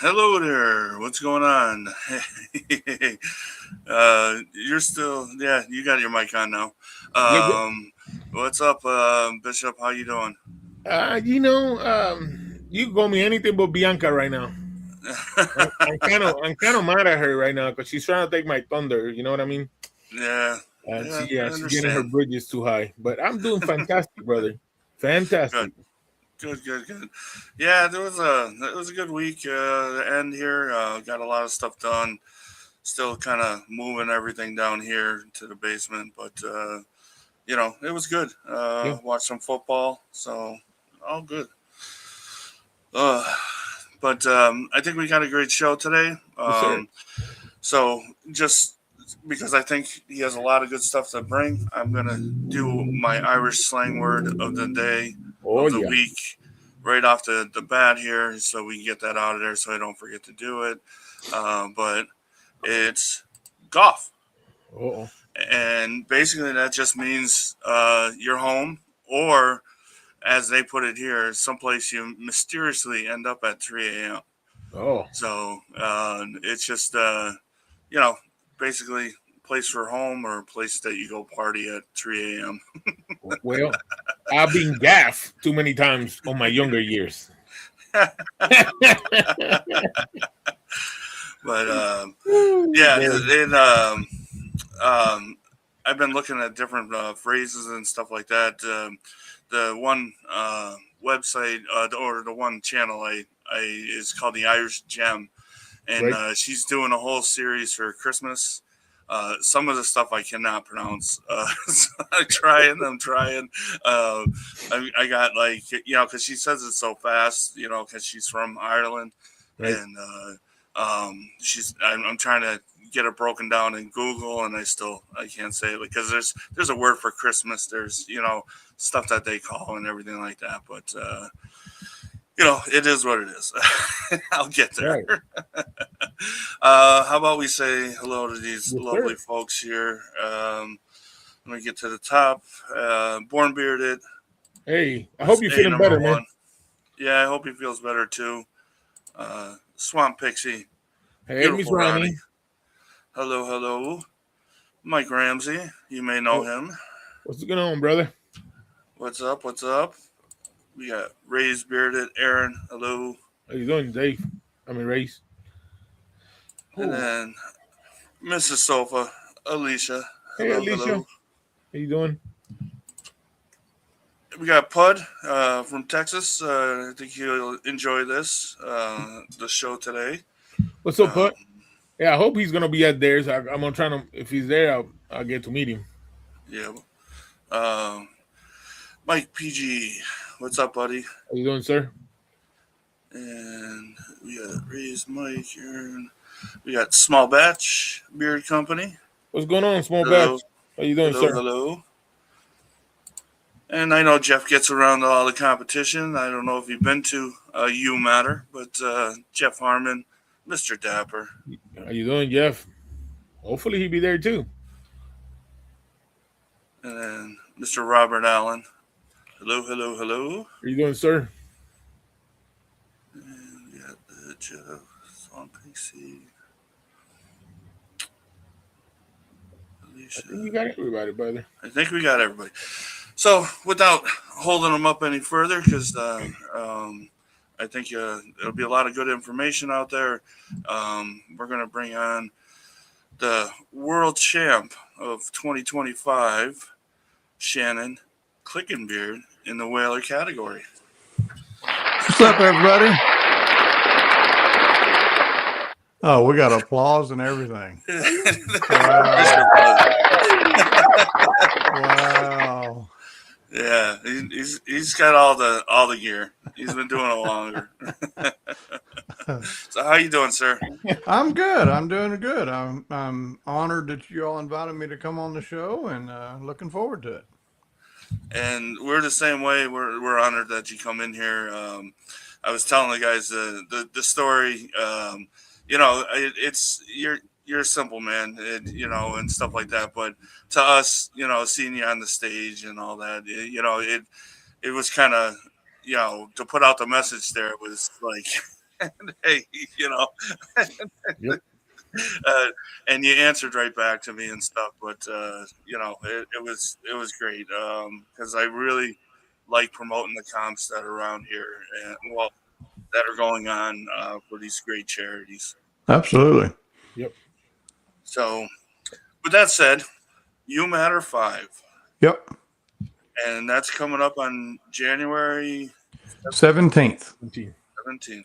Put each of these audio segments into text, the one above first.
Hello there. What's going on? You're still, yeah, you got your mic on now. Yeah, yeah. What's up, Bishop? How you doing? You can call me anything but Bianca right now. I'm kind of mad at her right now because she's trying to take my thunder. You know what I mean? Yeah, yeah, I She's getting her understand. bridges too high. But I'm doing fantastic, brother. Good, Fantastic. good. Yeah, it was a good week. The end here, got a lot of stuff done. Still kind of moving everything down here to the basement, but it was good. Yeah, Watched some football, so all good. Uh, but I think we got a great show today. yes, sir. So just because I think he has a lot of good stuff to bring, I'm gonna do my Irish slang word of the day Oh of the yeah. week right off the bat here, so we can get that out of there, so I don't forget to do it. But it's golf, Oh. and basically that just means you're home or as they put it here, someplace you mysteriously end up at 3 a.m. Oh. So it's just, you know, basically a place for home or a place that you go party at 3 a.m. Well, I've been gaffed too many times on my younger years. But Woo, yeah, boy. um, I've been looking at different phrases and stuff like that. The one website or the one channel I is called the Irish Gem, and Right. she's doing a whole series for Christmas. Some of the stuff I cannot pronounce. So I'm trying. Uh, I got like, because she says it so fast, because she's from Ireland, Right. and I'm trying to get it broken down in Google, and I can't say it because there's a word for Christmas. There's stuff that they call and everything like that, but it is what it is. I'll get there. Right. How about we say hello to these Yes, lovely sir. folks here? Let me get to the top. Born Bearded Hey, I was hope you're A feeling number better, man. one. Yeah, I hope he feels better too. Swamp Pixie, Hey, Miss beautiful Ronnie. Ronnie. Hello. Mike Ramsey, you may know What, him. what's going on, brother? What's up? We got Raised Bearded Aaron, hello. How you doing, Dave? I mean, Race. And Oh, then Mrs. Sofa, Alicia, hey, Alicia. hello. How you doing? We got Pud from Texas. I think he'll enjoy the show today. What's up, Um, Put? Yeah, I hope he's gonna be at theirs. I'm gonna try to. If he's there, I'll get to meet him. yeah. Um, Mike PG, what's up, buddy? How you doing, sir? And we got Raised Mike here. We got Small Batch Beard Company. What's going on, small Hello, batch? How you doing, sir? hello. And I know Jeff gets around to all the competition. I don't know if you've been to U Matter, but Jeff Harmon, Mr. Dapper, How you doing, Jeff? Hopefully he be there too. and then Mr. Robert Allen. Hello. How you doing, sir? And we got Jeff on PC, I Alicia. think you got everybody, brother. I think we got everybody. So without holding them up any further, because I think there'll be a lot of good information out there. We're going to bring on the world champ of 2025, Shannon Clickenbeard, in the whaler category. What's up, everybody? Oh, we got applause and everything. Mr. Wow. Buzz. Wow. Yeah, he's got all the gear. He's been doing it longer. So how you doing, sir? I'm good. I'm doing good. I'm honored that you all invited me to come on the show and looking forward to it. And we're the same way. We're honored that you come in here. I was telling the guys the story. It's you're a simple man, and stuff like that. But to us, seeing you on the stage and all that, it was kind of, to put out the message there was like. And, hey, you know, Yep. and you answered right back to me and stuff. But you know, it was great because I really like promoting the comps that are around here and well that are going on for these great charities. Absolutely. Yep. So, with that said, You Matter 5, Yep. and that's coming up on January 17th. 17th.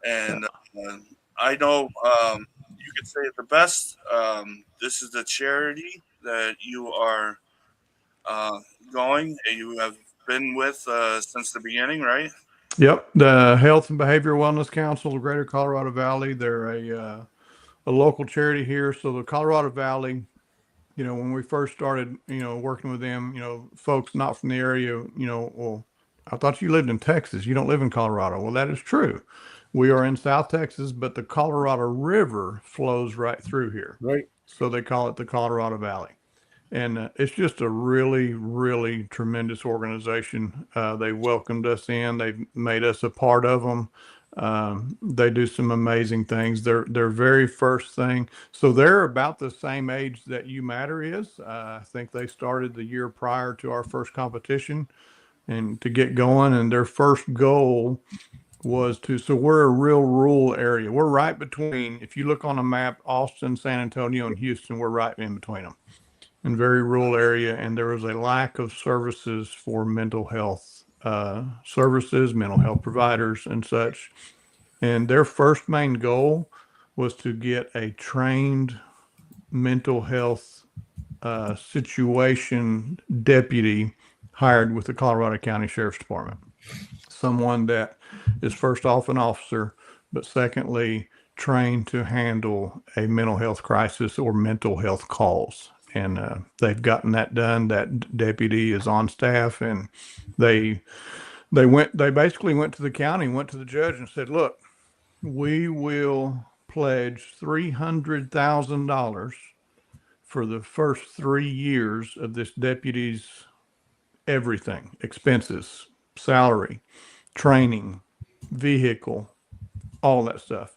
And I know you could say it the best. This is the charity that you are uh, going, and you have been with since the beginning, right? Yep. The Health and Behavioral Wellness Council of Greater Colorado Valley. They're a local charity here. So the Colorado Valley, when we first started, working with them, folks not from the area, well, I thought you lived in Texas. You don't live in Colorado. Well, that is true. We are in South Texas, but the Colorado River flows right through here. Right. So they call it the Colorado Valley. And it's just a really, really tremendous organization. They welcomed us in. They've made us a part of them. They do some amazing things. Their very first thing. So they're about the same age that You Matter is. I think they started the year prior to our first competition, and to get going. And their first goal was to. So we're a real rural area. We're right between. If you look on a map, Austin, San Antonio, and Houston, we're right in between them. In very rural area, and there was a lack of services for mental health services, mental health providers, and such. And their first main goal was to get a trained mental health situation deputy hired with the Colorado County Sheriff's Department. Someone that is first off an officer, but secondly, trained to handle a mental health crisis or mental health calls. And they've gotten that done. That deputy is on staff, and they basically went to the county, went to the judge, and said, "Look, we will pledge $300,000 for the first 3 years of this deputy's everything, expenses, salary, training, vehicle, all that stuff.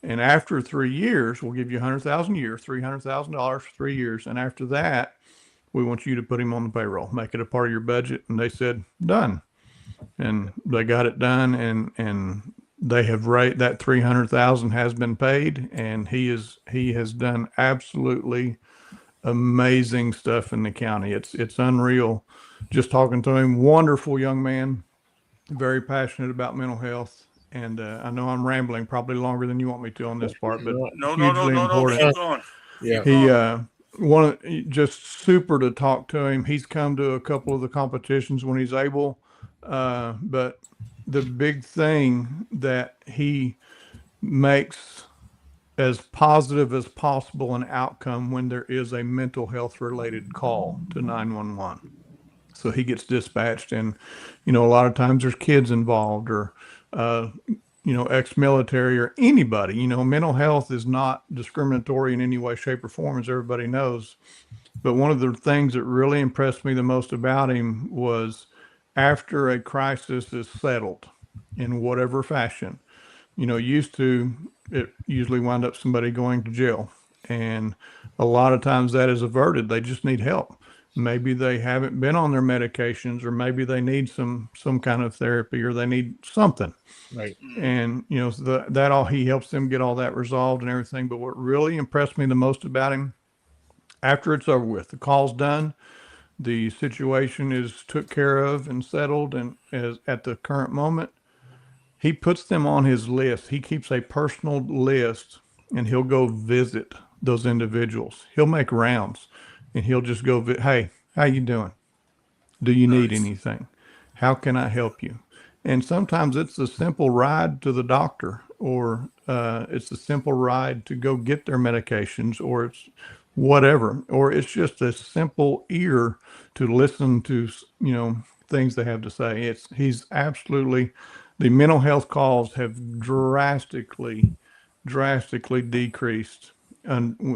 And after 3 years, we'll give you 100,000 a year, $300,000 for 3 years. And after that, we want you to put him on the payroll, make it a part of your budget." And they said, "Done." And they got it done, and they have that 300,000 has been paid, and he has done absolutely amazing stuff in the county. It's unreal. Just talking to him, wonderful young man, very passionate about mental health. And I know I'm rambling probably longer than you want me to on this part, but No, hugely important. keep going. Yeah. He just super to talk to him. He's come to a couple of the competitions when he's able, but the big thing that he makes as positive as possible an outcome when there is a mental health related call to 911. So he gets dispatched, and a lot of times there's kids involved, or ex-military, or anybody. Mental health is not discriminatory in any way, shape, or form, as everybody knows. But one of the things that really impressed me the most about him was, after a crisis is settled in whatever fashion, used to, it usually wind up somebody going to jail. And a lot of times that is averted. They just need help. Maybe they haven't been on their medications, or maybe they need some kind of therapy, or they need something. Right. And that all, he helps them get all that resolved and everything. But what really impressed me the most about him, after it's over with, the call's done, the situation is took care of and settled, and as at the current moment, he puts them on his list. He keeps a personal list, and he'll go visit those individuals. He'll make rounds, and he'll just go, "Hey, how you doing? Do you need anything? How can I help you?" And sometimes it's a simple ride to the doctor, or it's a simple ride to go get their medications, or it's whatever, or it's just a simple ear to listen to, things they have to say. He's absolutely, the mental health calls have drastically decreased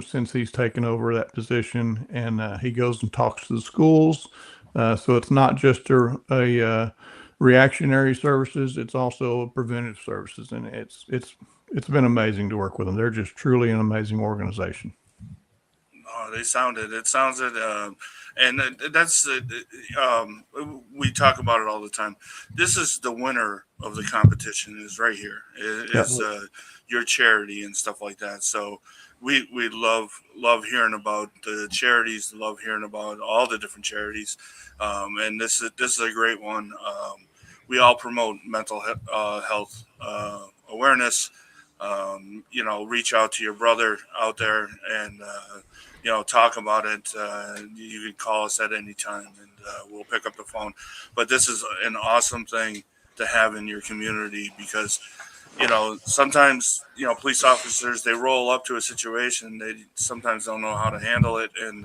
since he's taken over that position. And he goes and talks to the schools. So it's not just a reactionary services. It's also preventive services, and it's been amazing to work with them. They're just truly an amazing organization. Oh, they sounded. It sounds it, and that's we talk about it all the time. This is the winner of the competition. Is right here. It Yep. is your charity and stuff like that. So we love hearing about the charities. Love hearing about all the different charities, and this is a great one. We all promote mental health awareness. Reach out to your brother out there and talk about it. You can call us at any time, and we'll pick up the phone. But this is an awesome thing to have in your community because sometimes police officers, they roll up to a situation, they sometimes don't know how to handle it, and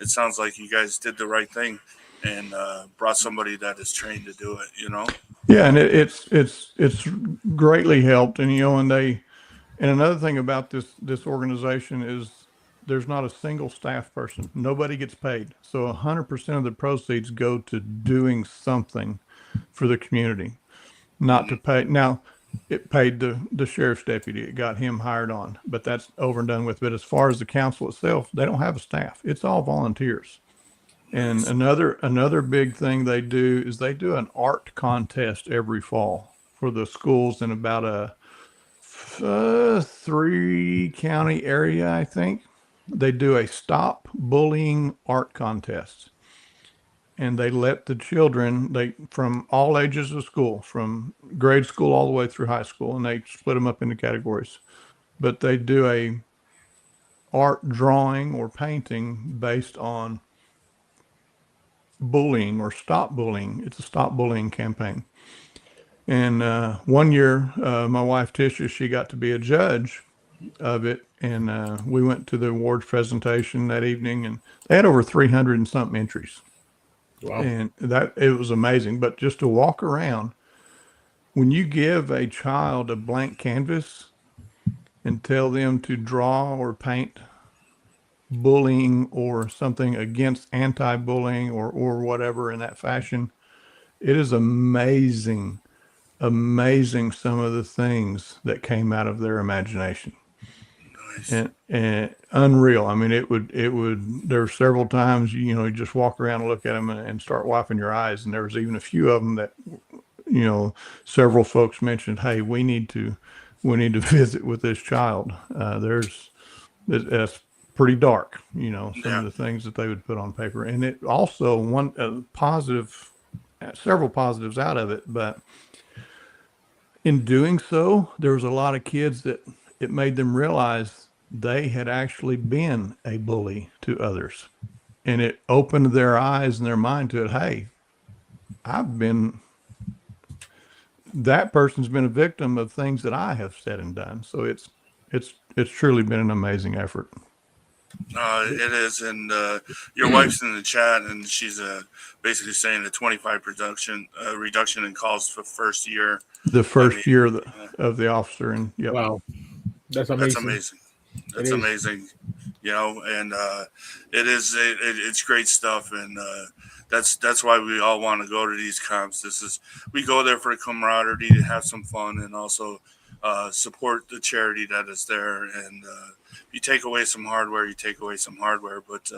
it sounds like you guys did the right thing and brought somebody that is trained to do it. Yeah, and it's greatly helped. And and another thing about this organization is there's not a single staff person. Nobody gets paid. So 100% of the proceeds go to doing something for the community, not to pay. Now, it paid the sheriff's deputy. It got him hired on, but that's over and done with. But as far as the council itself, they don't have a staff. It's all volunteers. And another big thing they do is they do an art contest every fall for the schools in about a 3-county area, I think. They do a stop bullying art contest, and they let the children, they from all ages of school, from grade school all the way through high school, and they split them up into categories. But they do a art drawing or painting based on bullying or stop bullying. It's a stop bullying campaign. And one year, my wife Tisha, she got to be a judge of it, and we went to the awards presentation that evening, and they had over 300 and something entries. Wow. And that it was amazing. But just to walk around, when you give a child a blank canvas and tell them to draw or paint bullying or something against anti-bullying or whatever in that fashion, it is amazing some of the things that came out of their imagination. Nice. And unreal. I mean, it would there were several times you just walk around and look at them and start wiping your eyes, and there was even a few of them that several folks mentioned, hey, we need to visit with this child. That's pretty dark, some of the things that they would put on paper. And it also several positives out of it, but in doing so, there was a lot of kids that it made them realize they had actually been a bully to others, and it opened their eyes and their mind to it. Hey, that person's been a victim of things that I have said and done. So it's truly been an amazing effort. It is, and your wife's in the chat, and she's basically saying a 25% reduction in calls for first year. The first year of the officer, and yep. Wow, that's amazing. That's amazing. That's amazing. And it's great stuff, and that's why we all want to go to these comps. We go there for the camaraderie, to have some fun, and also support the charity that is there. And if you take away some hardware, you take away some hardware. But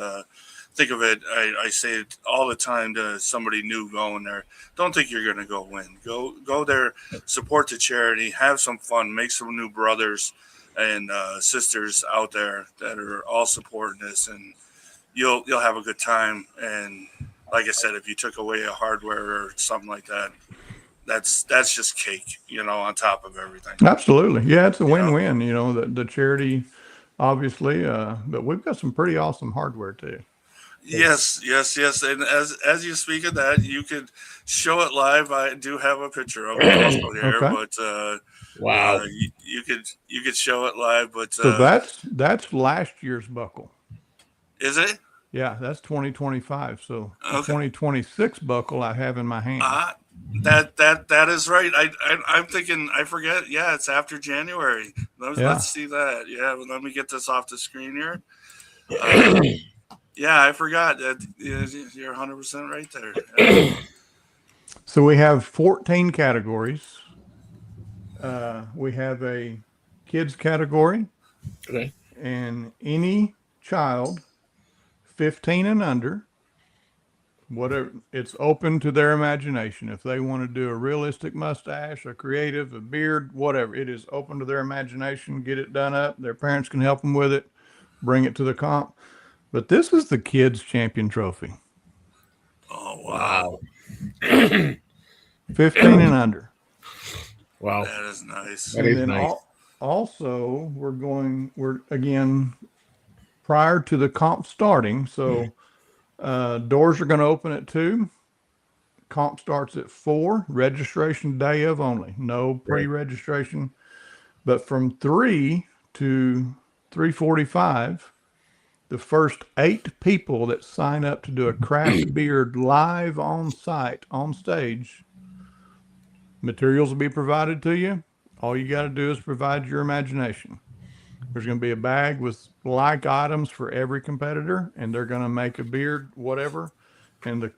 think of it, I say it all the time to somebody new going there. Don't think you're going to go win. Go there, support the charity, have some fun, make some new brothers and sisters out there that are all supporting this, and you'll have a good time. And like I said, if you took away a hardware or something like that, that's just cake, on top of everything. Absolutely. Yeah, it's a win-win, the charity, obviously, but we've got some pretty awesome hardware too. Yes. And as you speak of that, you could show it live. I do have a picture of it also here, Okay. but Wow. you could show it live, but So that's last year's buckle. is it? Yeah, that's 2025. So the Okay. 2026 buckle I have in my hand. That is right. I'm thinking, I forget. Yeah, it's after January. Let's see that. Yeah, let me get this off the screen here. Yeah, I forgot that. You're 100% right there. So we have 14 categories. We have a kids category, Okay. and any child 15 and under, whatever, it's open to their imagination. If they want to do a realistic mustache, a creative, a beard, whatever, it is open to their imagination. Get it done up. Their parents can help them with it, bring it to the comp. But this is the kids champion trophy. Oh, wow. 15 and under. Wow. That is nice. That And is then nice. Also, we're again, prior to the comp starting. So doors are going to open at 2. Comp starts at 4. Registration day of only. No pre-registration. But from 3 to 3:45, the first 8 people that sign up to do a craft beard live on site, on stage, materials will be provided to you. All you got to do is provide your imagination. There's going to be a bag with like items for every competitor, and they're going to make a beard, whatever. And the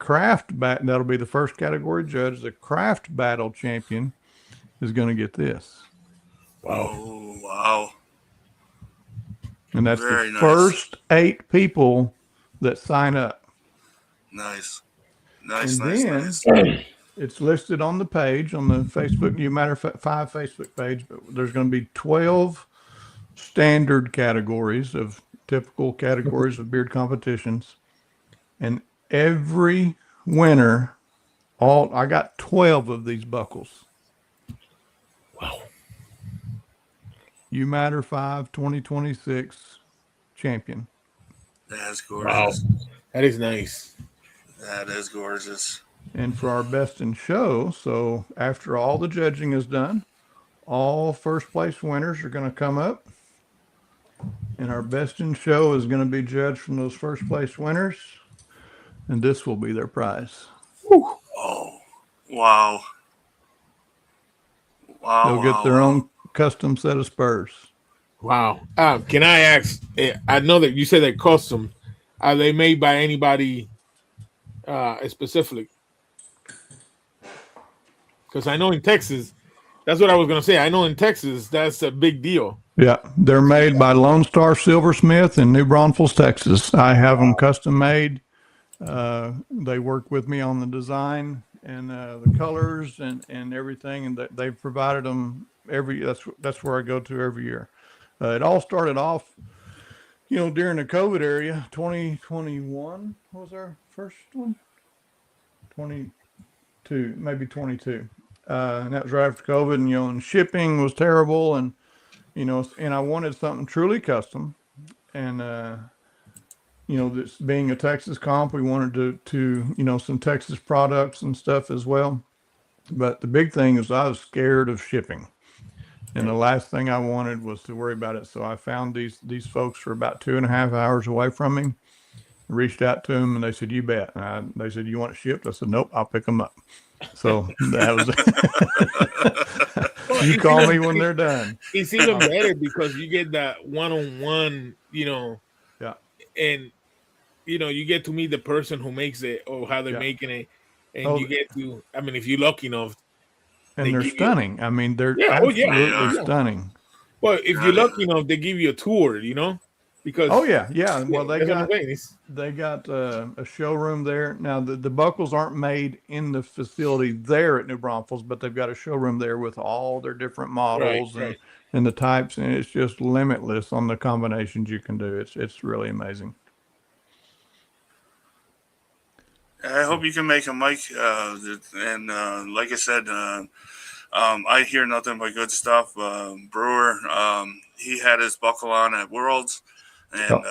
that'll be the first category judge. The craft battle champion is going to get this. Wow. Oh, wow. And that's Very the nice. first 8 people that sign up. Nice. Nice, And nice, then nice. it's listed on the page, on the Facebook, You Matter 5 Facebook page, but there's going to be 12 standard categories of typical categories of beard competitions. And every winner, I got 12 of these buckles. Wow. You Matter 5 2026 champion. That's Wow. gorgeous. That is nice. That is gorgeous. And for our best in show, so after all the judging is done, all first place winners are going to come up. And our best in show is going to be judged from those first place winners. And this will be their prize. Whew. Oh, wow. Wow. They'll get their wow. own custom set of spurs. Wow. Can I ask? I know that you said they're custom. Are they made by anybody specific? Because I know in Texas, that's what I was going to say. I know in Texas, that's a big deal. Yeah, they're made by Lone Star Silversmith in New Braunfels, Texas. I have them custom made. They work with me on the design and the colors and everything, and they've provided them that's where I go to every year. It all started off, during the COVID area. 2021 was our first one. 22, maybe 22, and that was right after COVID. And shipping was terrible, and and I wanted something truly custom, and this being a Texas comp, we wanted to some Texas products and stuff as well. But the big thing is I was scared of shipping. And the last thing I wanted was to worry about it. So I found these folks were about 2.5 hours away from me, reached out to them, and they said, "You bet." And they said, "You want it shipped?" I said, "Nope, I'll pick them up." So that was Well, you it's call even- me when they're done. It's even better because you get that one-on-one, Yeah. and you get to meet the person who makes it or how they're Yeah. making it, and Oh, you get to. I mean, if you're lucky enough, And They they're give you- stunning. I mean, they're Yeah, oh, yeah, absolutely yeah. stunning. well, if Got you're it. lucky enough, they give you a tour, because Oh yeah, yeah. Well, that's what I'm saying. they got a showroom there. Now the buckles aren't made in the facility there at New Braunfels, but they've got a showroom there with all their different models right. and the types, and it's just limitless on the combinations you can do. It's really amazing. I hope you can make them, Mike. And like I said, I hear nothing but good stuff. Brewer, he had his buckle on at Worlds, and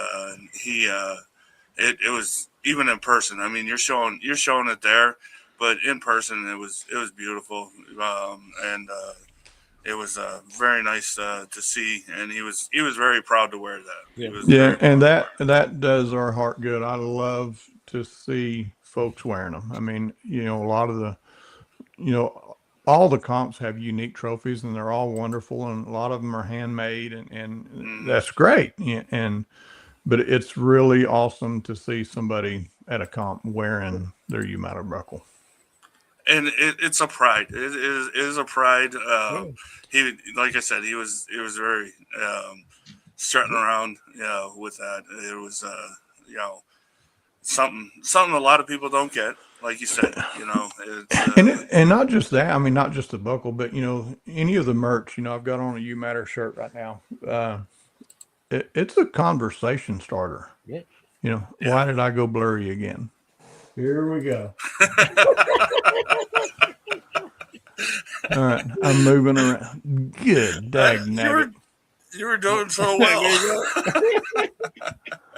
it was even in person. I mean, you're showing it there, but in person, it was beautiful, and it was very nice to see. And he was very proud to wear that. He Yeah. was Yeah, very and proud to wear that does our heart good. I love to see folks wearing them. I mean, a lot of the, all the comps have unique trophies, and they're all wonderful, and a lot of them are handmade, and that's great. But it's really awesome to see somebody at a comp wearing their U Matter buckle. and it's a pride. It is a pride. Yeah. He, like I said, he was very strutting around, with that. It was, something a lot of people don't get. Like you said, it's, And not just that. I mean, not just the buckle, but any of the merch. I've got on a You Matter shirt right now. It's a conversation starter. Yeah. Why did I go blurry again? Here we go. All right, I'm moving around. Good dag nabbit. you were doing so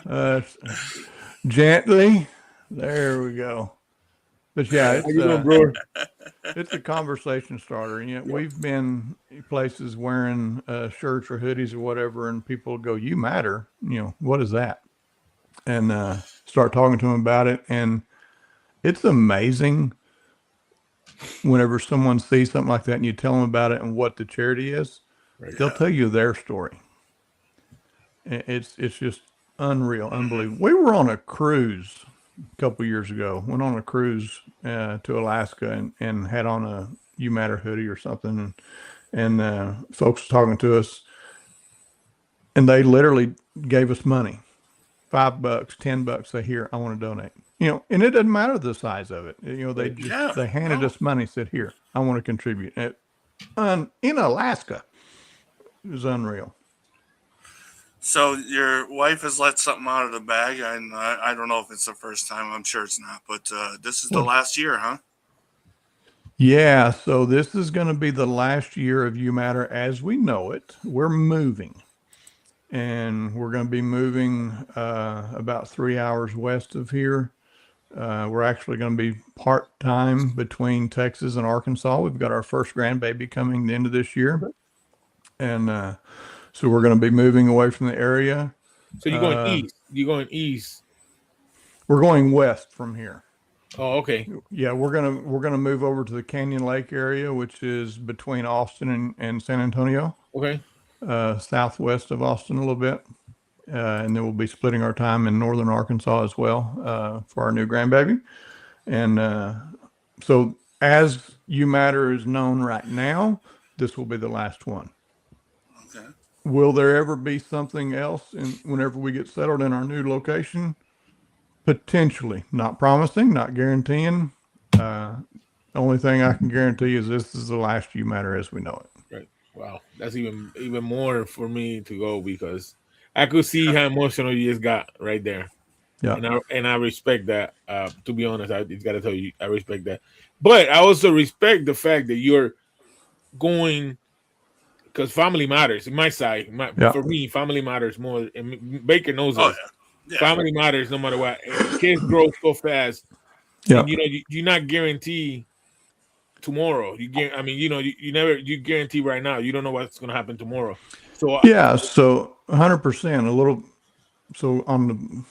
well. Gently. There we go. But yeah, How you doing, bro? it's a conversation starter. And we've been places wearing shirts or hoodies or whatever, and people go, "You matter." What is that? And start talking to them about it. And it's amazing whenever someone sees something like that and you tell them about it and what the charity is, Right. they'll tell you their story. It's just unreal, unbelievable. We were on a cruise a couple years ago. Went on a cruise to Alaska and had on a You Matter hoodie or something, and folks talking to us, and they literally gave us money, $5, $10. Say, here, I want to donate. And it doesn't matter the size of it. They handed us money, said, here, I want to contribute. In Alaska, it was unreal. So your wife has let something out of the bag, and I don't know if it's the first time. I'm sure it's not, but this is the last year, huh? Yeah, so this is going to be the last year of You Matter as we know it. We're moving, and we're going to be moving about 3 hours west of here. We're actually going to be part-time between Texas and Arkansas. We've got our first grandbaby coming the end of this year, and so we're going to be moving away from the area. So you're going east. You're going east. We're going west from here. Oh, okay. Yeah, we're gonna move over to the Canyon Lake area, which is between Austin and San Antonio. Okay. Southwest of Austin a little bit, and then we'll be splitting our time in northern Arkansas as well for our new grandbaby. And so, as You Matter is known right now, this will be the last one. Okay. Will there ever be something else whenever we get settled in our new location? Potentially. Not promising, not guaranteeing. Only thing I can guarantee is this is the last You Matter as we know it. Right. Wow. That's even more for me to go, because I could see how emotional you just got right there. Yeah. And I respect that. To be honest, I just got to tell you, I respect that. But I also respect the fact that you're going, because family matters. In my side, for me, family matters more. And Baker knows this. Yeah. Family matters no matter what. And kids grow so fast. Yeah. And, you're not guaranteed tomorrow. You guarantee right now. You don't know what's going to happen tomorrow. So yeah, so 100%. A little. So on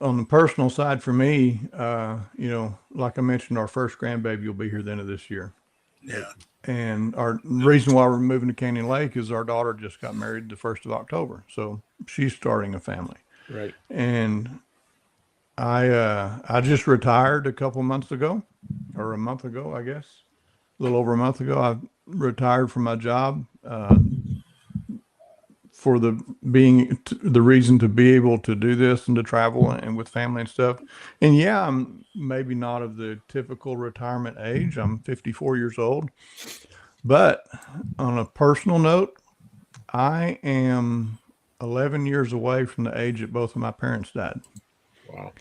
the personal side for me, like I mentioned, our first grandbaby will be here the end of this year. Yeah. And our reason why we're moving to Canyon Lake is our daughter just got married the 1st of October. So she's starting a family. Right. And I just retired a couple months ago, or a month ago, I guess. A little over a month ago, I retired from my job for the reason to be able to do this and to travel and with family and stuff. And yeah, I'm maybe not of the typical retirement age. I'm 54 years old. But on a personal note, I am 11 years away from the age that both of my parents died. Wow.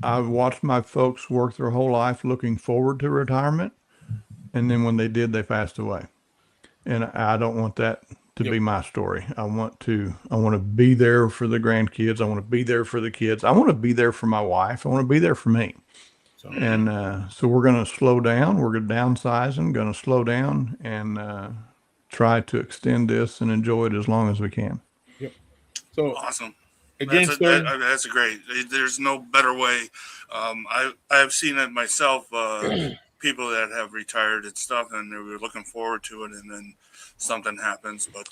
I've watched my folks work their whole life looking forward to retirement. And then when they did, they passed away. And I don't want that to be my story. I want to be there for the grandkids. I want to be there for the kids. I want to be there for my wife. I want to be there for me. And so we're going to slow down. We're going to downsize and going to slow down and try to extend this and enjoy it as long as we can. Yep. So awesome. Again, that's a great. There's no better way. I've seen it myself. People that have retired and stuff, and they were looking forward to it, and then something happens. But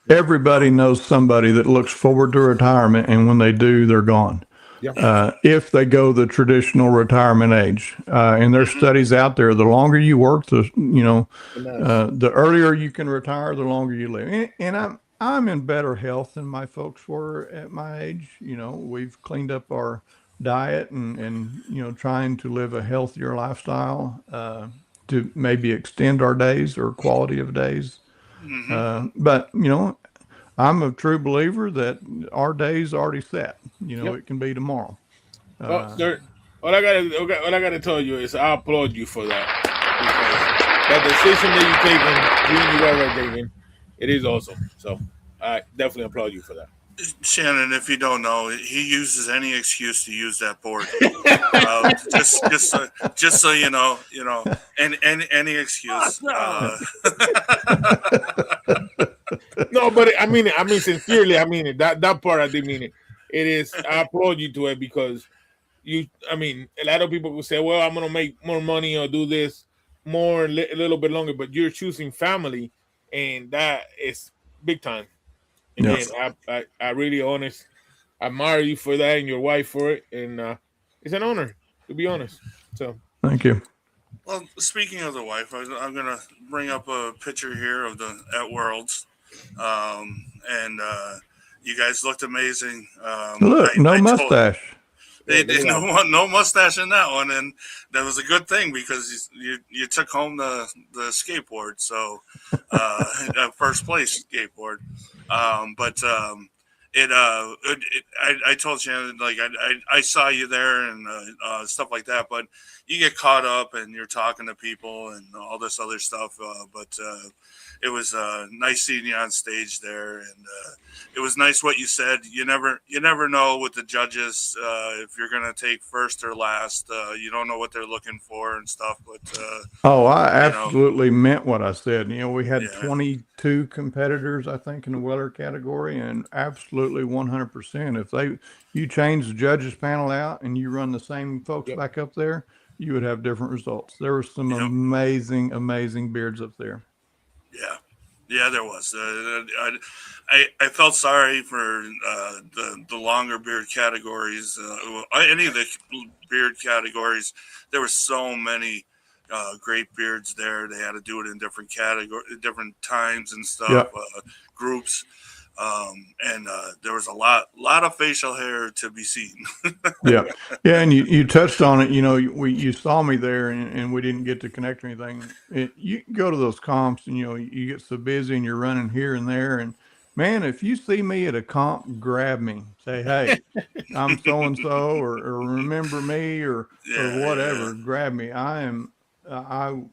everybody knows somebody that looks forward to retirement, and when they do, they're gone. if they go the traditional retirement age. And there's studies out there. The longer you work, the earlier you can retire, the longer you live. And I'm in better health than my folks were at my age. We've cleaned up our diet and trying to live a healthier lifestyle to maybe extend our days or quality of days. But I'm a true believer that our day's already set. It can be tomorrow. Well, sir, all I gotta tell you is I applaud you for that, because that decision that you and you guys are taking, it is awesome. So I definitely applaud you for that. Shannon, if you don't know, he uses any excuse to use that board. Just so you know, and any excuse. No, but I mean sincerely, I mean it. That part I did mean it. It is. I applaud you to it, because a lot of people will say, "Well, I'm gonna make more money or do this a little bit longer," but you're choosing family, and that is big time. And Yes. I really admire you for that, and your wife for it, and it's an honor, to be honest. So Thank you. Well, speaking of the wife, I'm gonna bring up a picture here of at Worlds, and you guys looked amazing. Look, no mustache. No mustache in that one, and that was a good thing, because you took home the skateboard, so first place skateboard. I told Shannon, like, I saw you there and stuff like that, but you get caught up and you're talking to people and all this other stuff. But it was nice seeing you on stage there, and it was nice what you said. You never know with the judges if you're gonna take first or last. You don't know what they're looking for and stuff. But I absolutely meant what I said. We had Yeah. 22 competitors, I think, in the Weller category, and absolutely 100%. If you change the judges panel out and you run the same folks back up there, you would have different results. There were some amazing, amazing beards up there. Yeah, there was. I felt sorry for the longer beard categories. Any of the beard categories, there were so many great beards there. They had to do it in different different times and stuff, groups. And there was a lot of facial hair to be seen. Yeah, and you touched on it. You saw me there, and we didn't get to connect or anything. You can go to those comps, and you get so busy, and you're running here and there. And man, if you see me at a comp, grab me. Say, hey, I'm so and so, or remember me, or whatever. Yeah. Grab me. I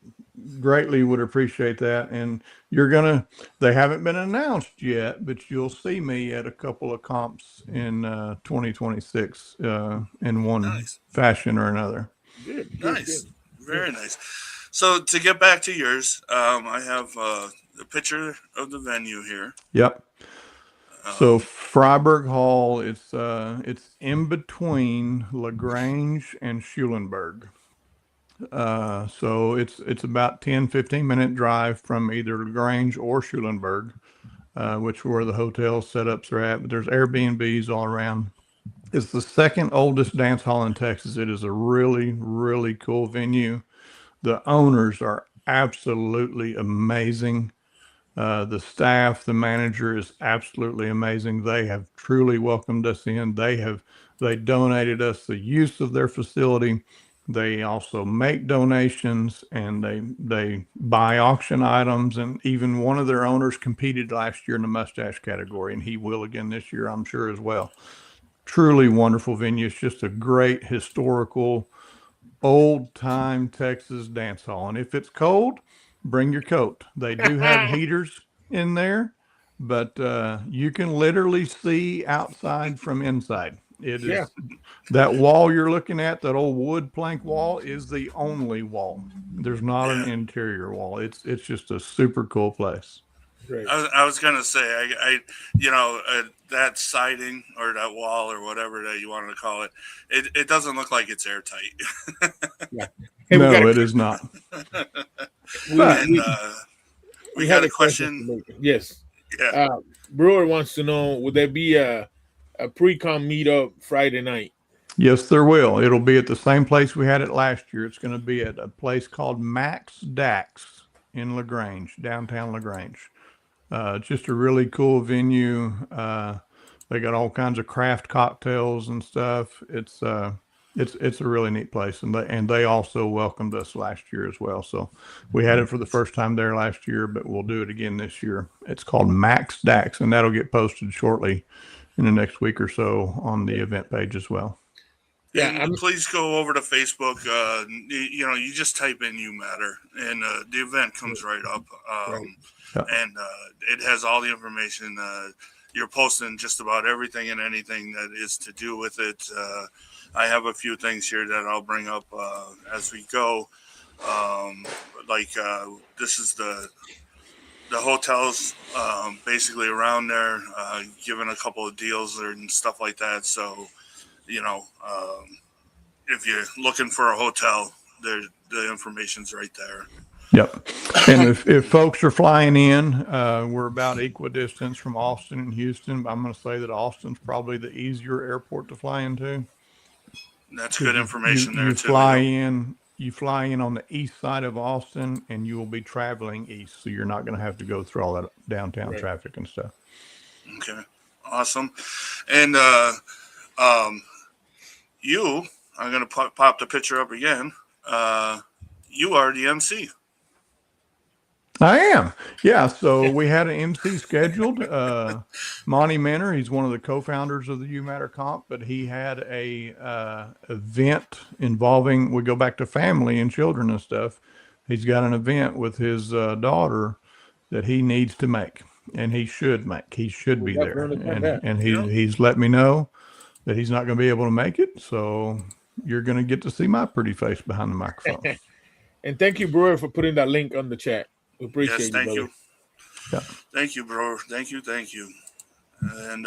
greatly would appreciate that. And they haven't been announced yet, but you'll see me at a couple of comps in 2026 in one fashion or another. Nice. Very nice. So to get back to yours, I have a picture of the venue here. Yep. So Freiburg Hall, it's in between LaGrange and Schulenburg. So it's about 10-15 minute drive from either LaGrange or Schulenburg, which where the hotel setups are at, but there's Airbnbs all around. It's the second oldest dance hall in Texas. It is a really, really cool venue. The owners are absolutely amazing. The staff, the manager is absolutely amazing. They have truly welcomed us in. They donated us the use of their facility. They also make donations, and they buy auction items. And even one of their owners competed last year in the mustache category, and he will again this year, I'm sure, as well. Truly wonderful venue. It's just a great historical, old time Texas dance hall. And if it's cold, bring your coat. They do have heaters in there, but you can literally see outside from inside. It is that wall you're looking at, that old wood plank wall, is the only wall. There's not an interior wall. It's just a super cool place. Great. I was gonna say, that siding or that wall or whatever that you wanted to call it, it doesn't look like it's airtight. No, it is not. We had a question. Yes. Yeah. Brewer wants to know: would there be a pre-com meetup Friday night? Yes, there will. It'll be at the same place we had it last year. It's going to be at a place called Max Dax in LaGrange, downtown LaGrange. Just a really cool venue. They got all kinds of craft cocktails and stuff. It's a really neat place, and they also welcomed us last year as well. So we had it for the first time there last year, but we'll do it again this year. It's called Max Dax, and that'll get posted shortly in the next week or so on the event page as well. Yeah, and please go over to Facebook. You just type in "You Matter" and the event comes right up. And it has all the information. You're posting just about everything and anything that is to do with it. I have a few things here that I'll bring up as we go. This is the hotels basically around there, giving a couple of deals and stuff like that. So, if you're looking for a hotel, the information's right there. Yep. And if folks are flying in, we're about equidistance from Austin and Houston. But I'm going to say that Austin's probably the easier airport to fly into. That's good information there too. You fly in on the east side of Austin, and you will be traveling east, so you're not going to have to go through all that downtown traffic and stuff. Okay, awesome. And I'm going to pop the picture up again. You are the MC. I am. Yeah. So we had an MC scheduled. Monty Menor, he's one of the co-founders of the You Matter Comp, but he had a event involving, we go back to family and children and stuff. He's got an event with his daughter that he needs to make, and he should make. He should be there. And he's let me know that he's not going to be able to make it. So you're going to get to see my pretty face behind the microphone. And thank you, Brewer, for putting that link on the chat. We appreciate yes, thank you. Yeah. Thank you, Brewer. Thank you. And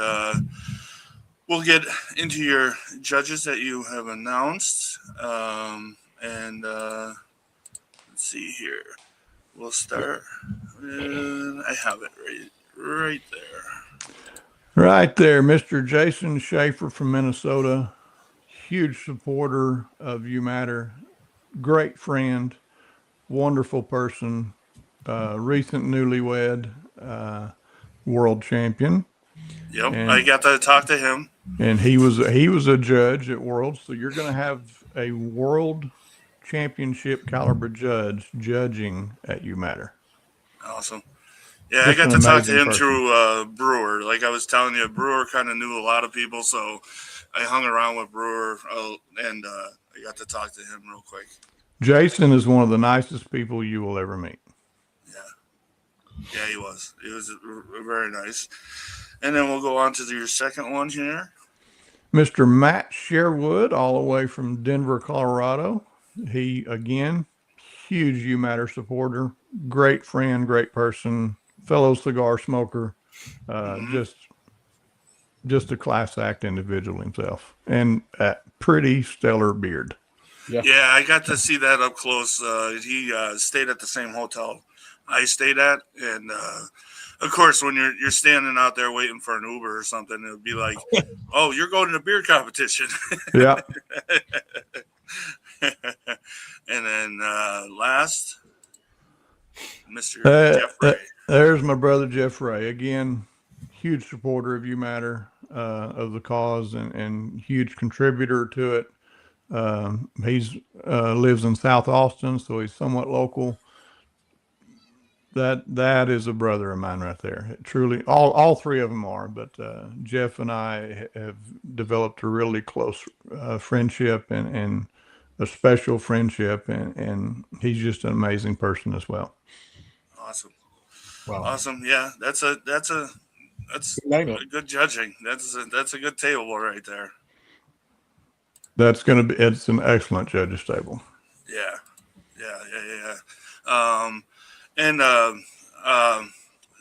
we'll get into your judges that you have announced. Let's see here. We'll start. And I have it right there. Right there, Mr. Jason Schaefer from Minnesota. Huge supporter of You Matter. Great friend. Wonderful person. Recent newlywed world champion. Yep, I got to talk to him. And he was a judge at Worlds, so you're going to have a world championship caliber judge judging at You Matter. Awesome. Yeah, I got to talk to him through Brewer. Like I was telling you, Brewer kind of knew a lot of people, so I hung around with Brewer, and I got to talk to him real quick. Jason is one of the nicest people you will ever meet. Yeah, he was. He was very nice. And then we'll go on to your second one here. Mr. Matt Sherwood, all the way from Denver, Colorado. He, again, huge You Matter supporter, great friend, great person, fellow cigar smoker, just a class act individual himself, and a pretty stellar beard. Yeah, I got to see that up close. He stayed at the same hotel I stayed at, and of course, when you're standing out there waiting for an Uber or something, it would be like, "Oh, you're going to the beer competition." Yeah. And then last, Mr. Jeff Ray. There's my brother Jeff Ray. Again, huge supporter of You Matter, of the cause, and huge contributor to it. He's lives in South Austin, so he's somewhat local. That is a brother of mine right there. Truly, all three of them are. But Jeff and I have developed a really close friendship and a special friendship, and he's just an amazing person as well. Awesome. Wow. Awesome. Yeah, that's a good judging. That's a good table right there. It's an excellent judge's table. Yeah.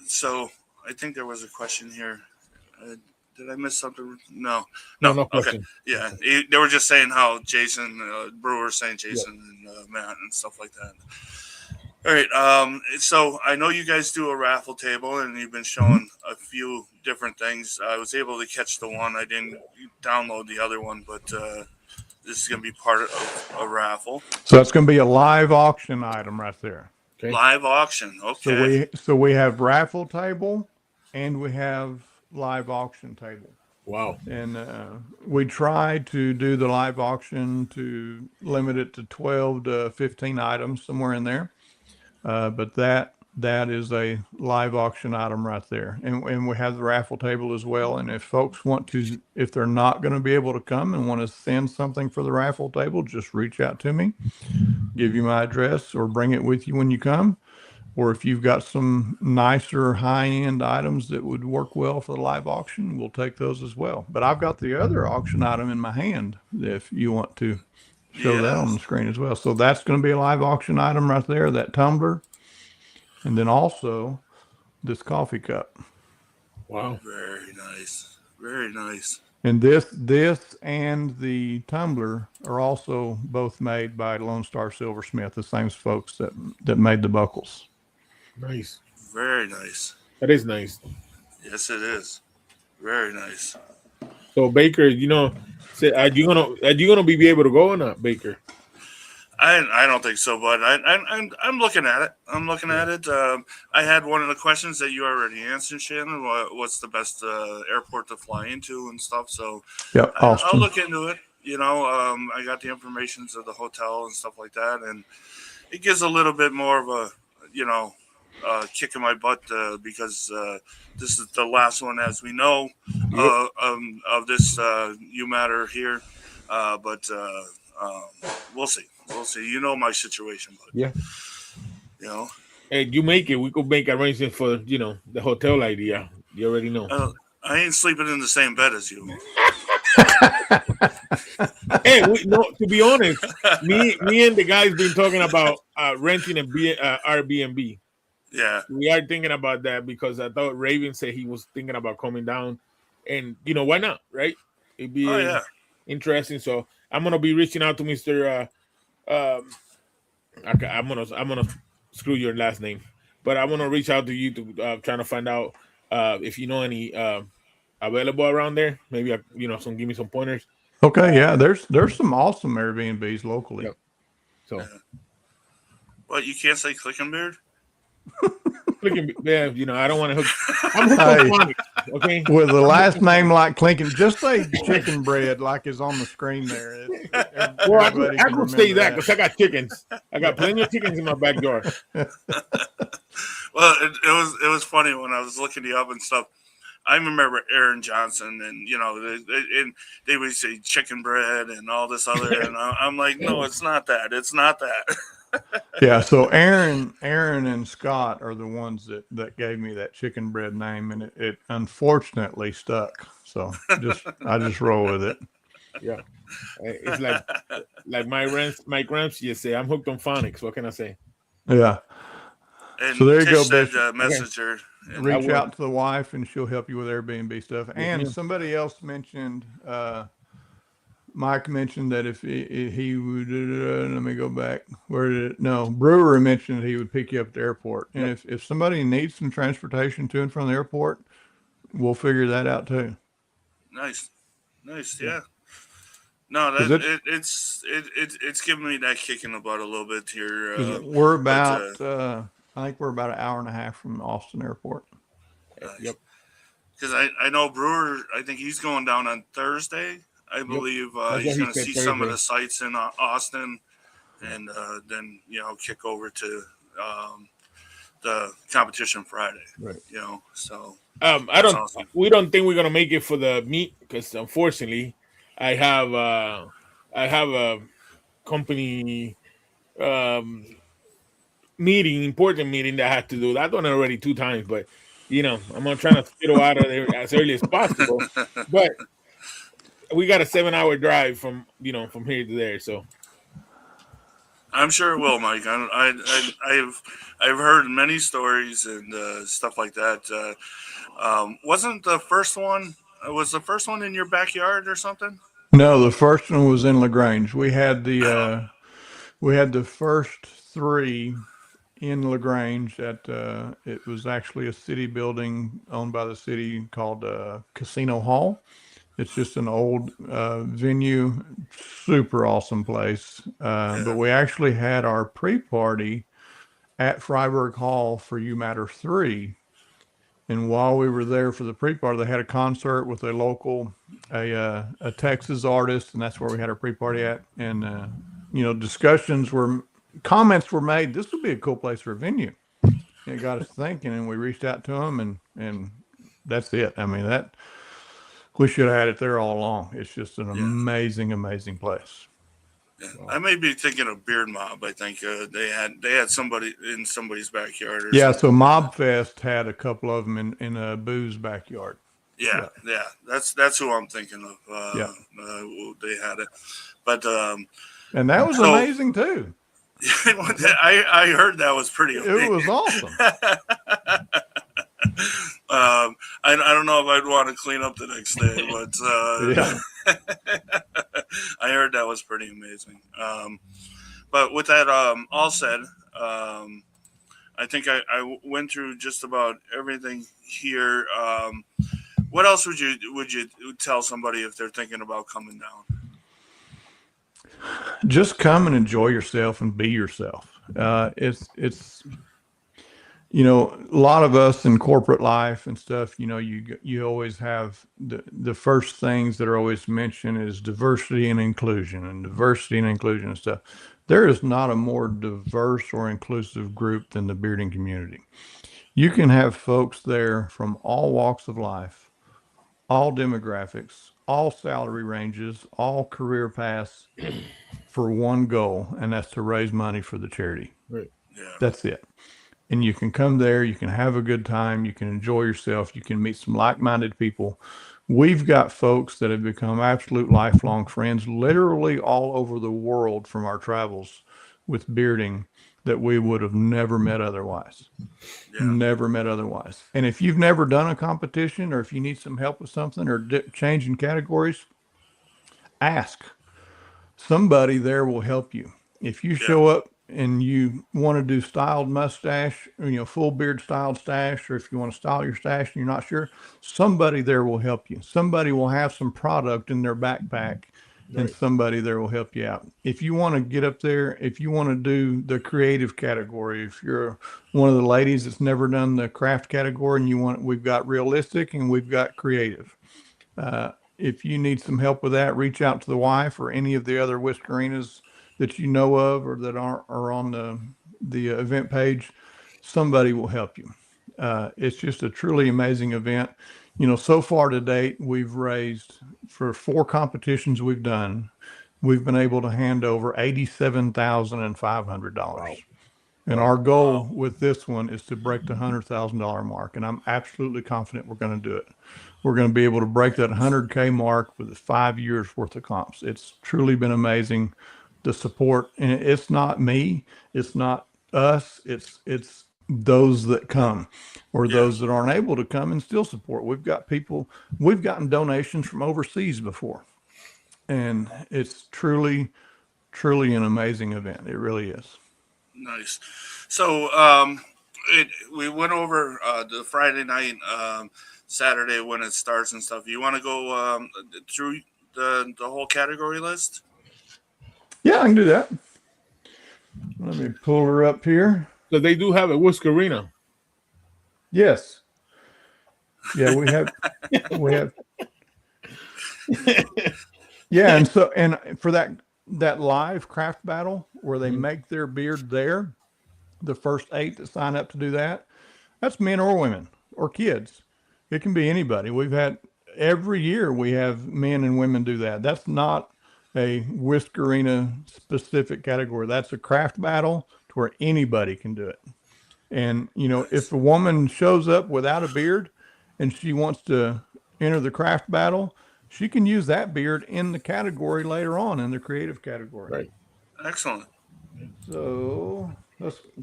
So I think there was a question here. Did I miss something? No question. Okay. Yeah, they were just saying how Jason Brewer saying Jason and Matt and stuff like that. All right. So I know you guys do a raffle table, and you've been showing a few different things. I was able to catch the one. I didn't download the other one, but This is going to be part of a raffle. So that's going to be a live auction item right there. Okay. Live auction. So Okay. we have raffle table and we have live auction table. Wow. And we tried to do the live auction to limit it to 12 to 15 items, somewhere in there. But that is a live auction item right there. And we have the raffle table as well. And if folks want to, if they're not going to be able to come and want to send something for the raffle table, just reach out to me, give you my address, or bring it with you when you come. Or if you've got some nicer high-end items that would work well for the live auction, we'll take those as well. But I've got the other auction item in my hand if you want to show that on the screen as well. So that's going to be a live auction item right there, that tumbler. And then also this coffee cup. Wow. Very nice. Very nice. And this and the tumbler are also both made by Lone Star Silversmith, the same folks that made the buckles. Nice. Very nice. That is nice. Yes, it is. Very nice. So Baker, are you gonna be able to go or not, Baker? I don't think so, but I'm looking at it. I'm looking at it. I had one of the questions that you already answered, Shannon. What's the best airport to fly into and stuff? So Yeah, Austin. I'll look into it. I got the information of the hotel and stuff like that, and it gives a little bit more of a kick in my butt because this is the last one, as we know, of this U Matter here. But we'll see. We'll see. You know my situation, but Yeah. Hey, you make it. We could make arrangements for the hotel idea. You already know. I ain't sleeping in the same bed as you. Hey, to be honest, me and the guys been talking about renting a Airbnb. Yeah, we are thinking about that because I thought Raven said he was thinking about coming down, and why not, right? It'd be interesting. So I'm gonna be reaching out to Mr. I'm gonna screw your last name, but I want to reach out to you to trying to find out if you know any available around there. Maybe give me some pointers. Okay, yeah, there's some awesome Airbnbs locally. Yep. So, what, you can't say Clickenbeard? Yeah, I don't want to hook. I'm hooked on phonics, okay. With a last name like Clinton, just say chicken bread like is on the screen there. Well, I could say that because I got chickens. I got plenty of chickens in my backyard. Well, it was funny when I was looking you up and stuff. I remember Aaron Johnson, and they would say chicken bread and all this other, and I'm like, no, it's not that. It's not that. Yeah, so Aaron and Scott are the ones that gave me that chicken bread name, and it unfortunately stuck. So I just roll with it. Yeah, it's like my gramps used to say, I'm hooked on phonics. What can I say? Yeah. And so there you Tish go, said, message her. Reach out to the wife, and she'll help you with Airbnb stuff. And somebody else mentioned. Mike mentioned that if he would, let me go back. Brewer mentioned he would pick you up at the airport. And if somebody needs some transportation to and from the airport, we'll figure that out too. Nice, yeah. No, it's giving me that kick in the butt a little bit here. We're about, I think we're about an hour and a half from Austin Airport. Nice. Yep. Because I know Brewer, I think he's going down on Thursday. I believe he's going to see some of the sites in Austin, and then kick over to the competition Friday. Right. So awesome. We don't think we're going to make it for the meet because unfortunately, I have a company important meeting that I have to do. I've done it already 2 times, but I'm gonna try to fiddle out of there as early as possible. But we got a 7-hour drive from here to there, so I'm sure it will, Mike. I've heard many stories and stuff like that. Wasn't the first one? Was the first one in your backyard or something? No, the first one was in LaGrange. We had the first 3 in LaGrange at it was actually a city building owned by the city called Casino Hall. It's just an old venue, super awesome place. But we actually had our pre-party at Freiburg Hall for You Matter 3. And while we were there for the pre-party, they had a concert with a local, a Texas artist, and that's where we had our pre-party at. And comments were made. This would be a cool place for a venue. And it got us thinking, and we reached out to them, and that's it. I mean, we should have had it there all along. It's just an amazing, amazing place. Yeah. I may be thinking of Beard Mob. I think they had somebody in somebody's backyard. Or something. So Mob Fest had a couple of them in Boo's backyard. Yeah. That's who I'm thinking of. They had it, but and that was amazing too. I heard that was pretty amazing. It was awesome. I don't know if I'd want to clean up the next day, but I heard that was pretty amazing. But with that all said, I think I went through just about everything here. What else would you tell somebody if they're thinking about coming down? Just come and enjoy yourself and be yourself. It's a lot of us in corporate life and stuff, you always have the first things that are always mentioned is diversity and inclusion and stuff. There is not a more diverse or inclusive group than the bearding community. You can have folks there from all walks of life, all demographics, all salary ranges, all career paths for one goal, and that's to raise money for the charity. Right. Yeah. That's it. And you can come there, you can have a good time, you can enjoy yourself, you can meet some like-minded people. We've got folks that have become absolute lifelong friends, literally all over the world from our travels with bearding that we would have never met otherwise. Never met otherwise. And if you've never done a competition, or if you need some help with something or changing categories, ask. Somebody there will help you. If you show up and you want to do styled mustache, full beard styled stash, or if you want to style your stash and you're not sure, somebody there will help you. Somebody will have some product in their backpack, and somebody there will help you out. If you want to get up there, if you want to do the creative category, if you're one of the ladies that's never done the craft category and we've got realistic and we've got creative. If you need some help with that, reach out to the wife or any of the other Whiskerinas that you know of or that are on the event page. Somebody will help you. It's just a truly amazing event. So far to date, we've raised for 4 competitions we've done. We've been able to hand over $87,500. Wow. And our goal with this one is to break the $100,000 mark. And I'm absolutely confident we're going to do it. We're going to be able to break that 100K mark with 5 years worth of comps. It's truly been amazing. The support, and it's not me, it's not us, it's those that come or those that aren't able to come and still support. We've gotten donations from overseas before, and it's truly an amazing event. It really is. Nice. So we went over the Friday night, Saturday when it starts and stuff. You want to go through the whole category list? Yeah, I can do that. Let me pull her up here. So they do have a Whiskerina. Yes. Yeah, we have. Yeah, and for that live craft battle where they make their beard there, the first 8 that sign up to do that, that's men or women or kids. It can be anybody. Every year we have men and women do that. That's not a Whiskerina specific category. That's a craft battle to where anybody can do it. And, if a woman shows up without a beard and she wants to enter the craft battle, she can use that beard in the category later on in the creative category. Right. Excellent. So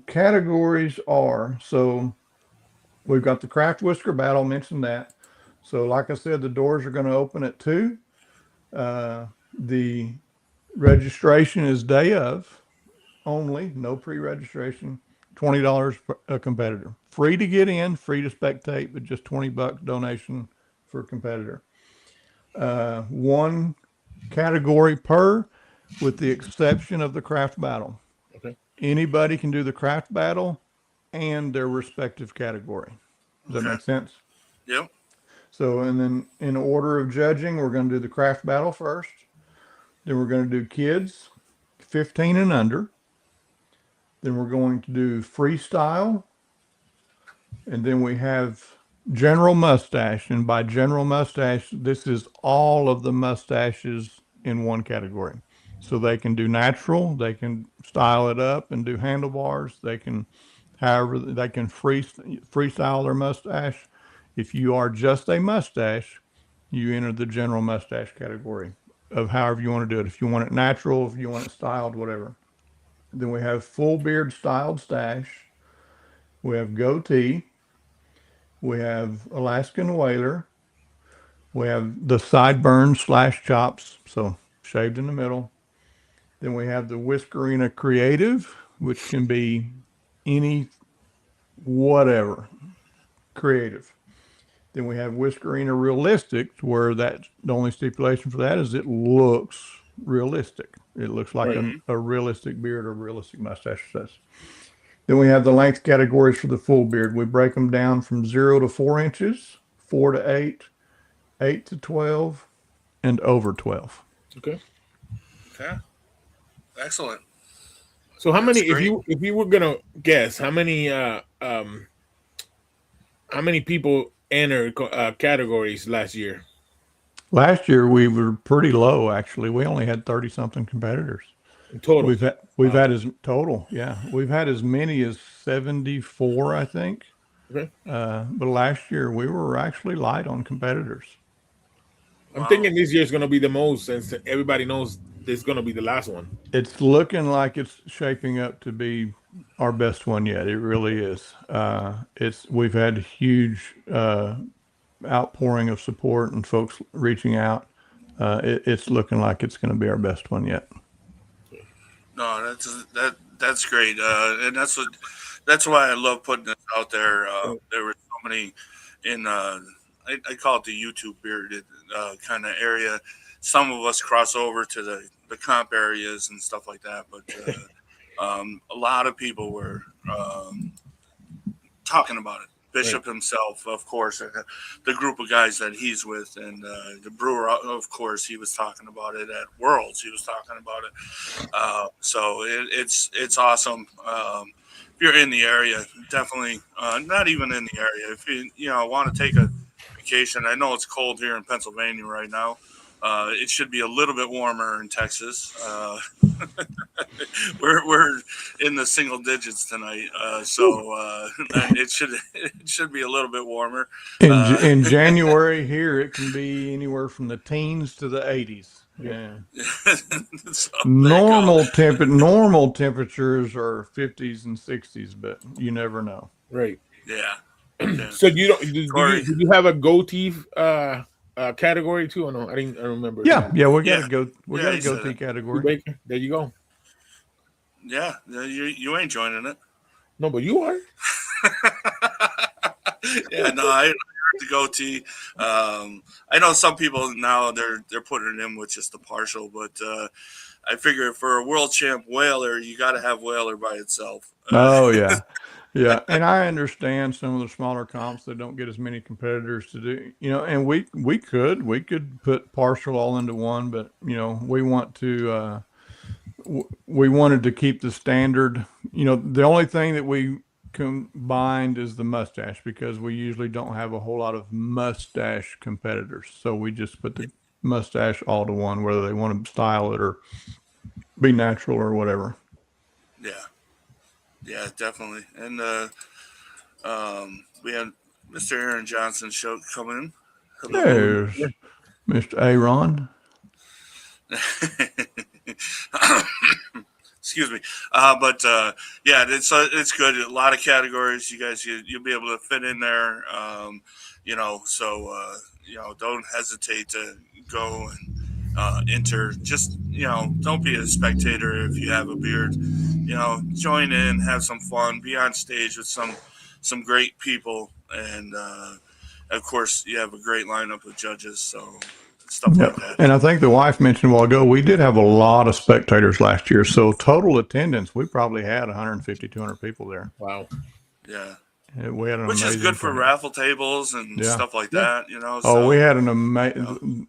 categories are, we've got the craft whisker battle, mentioned that. So like I said, the doors are going to open at 2. The registration is day of only, no pre-registration, $20 a competitor. Free to get in, free to spectate, but just $20 donation for a competitor. one category per, with the exception of the craft battle. Okay. Anybody can do the craft battle and their respective category. Does that Okay. make sense? Yep. So, and then in order of judging, we're going to do the craft battle first. Then we're going to do kids 15 and under. Then we're going to do freestyle. And then we have general mustache. And by general mustache, this is all of the mustaches in one category. So they can do natural, they can style it up and do handlebars. They can, however, they can freestyle their mustache. If you are just a mustache, you enter the general mustache category of however you want to do it. If you want it natural, if you want it styled, whatever. Then we have full beard styled stash. We have goatee. We have Alaskan whaler. We have the sideburns / chops, so shaved in the middle. Then we have the Whiskerina creative, which can be any whatever creative. Then we have Whiskerina realistic, where that the only stipulation for that is it looks realistic. It looks like a realistic beard or realistic mustache. Then we have the length categories for the full beard. We break them down from 0 to 4 inches, 4 to 8, 8 to 12, and over 12. Okay. Okay. Excellent. So how many? That's If you were gonna guess, how many people entered categories last year? Last year we were pretty low. Actually, we only had 30 something competitors. In total. We've had as total, yeah. We've had as many as 74, I think. Okay. But last year we were actually light on competitors. I'm thinking this year is going to be the most, since everybody knows this is going to be the last one. It's looking like it's shaping up to be our best one yet. It really is. We've had huge outpouring of support and folks reaching out. It's looking like it's going to be our best one yet. No, that's great, and that's why I love putting this out there. There were so many in I call it the YouTube bearded kind of area. Some of us cross over to the comp areas and stuff like that, but a lot of people were talking about it. Bishop himself, of course, the group of guys that he's with, and the brewer, of course, he was talking about it at Worlds. He was talking about it. So it's awesome. If you're in the area, definitely not even in the area. If you want to take a vacation, I know it's cold here in Pennsylvania right now. It should be a little bit warmer in Texas. We're in the single digits tonight, so it should be a little bit warmer. In January here, it can be anywhere from the teens to the 80s. Yeah. So normal temperatures are 50s and 60s, but you never know. Right. Yeah. So you don't? Did you have a goatee category too? Or no, I remember. Yeah, we got to go. We got he a said goatee it. category. There you go. Yeah, you ain't joining it. No, but you are. Yeah, no, I heard the goatee. I know some people now they're putting it in with just the partial, but I figure for a world champ whaler, you got to have whaler by itself. Oh yeah, yeah, and I understand some of the smaller comps that don't get as many competitors to do. And we could put partial all into one, but we want to. We wanted to keep the standard. The only thing that we combined is the mustache, because we usually don't have a whole lot of mustache competitors. So we just put the mustache all to one, whether they want to style it or be natural or whatever. Yeah, definitely. And we had Mr. Aaron Johnson show coming in. Hello. There's Mr. Aaron. Excuse me, but yeah, it's good. A lot of categories. You guys, you'll be able to fit in there. So don't hesitate to go and enter. Just don't be a spectator if you have a beard. Join in, have some fun, be on stage with some great people, and of course you have a great lineup of judges. So stuff Yeah. like that. And I think the wife mentioned a while ago, we did have a lot of spectators last year. So total attendance, we probably had 150, 200 people there. Wow. Yeah. We had an Which is amazing good for turnout. raffle tables and Yeah. stuff like Yeah. that, you know. Oh, So, we had an amazing,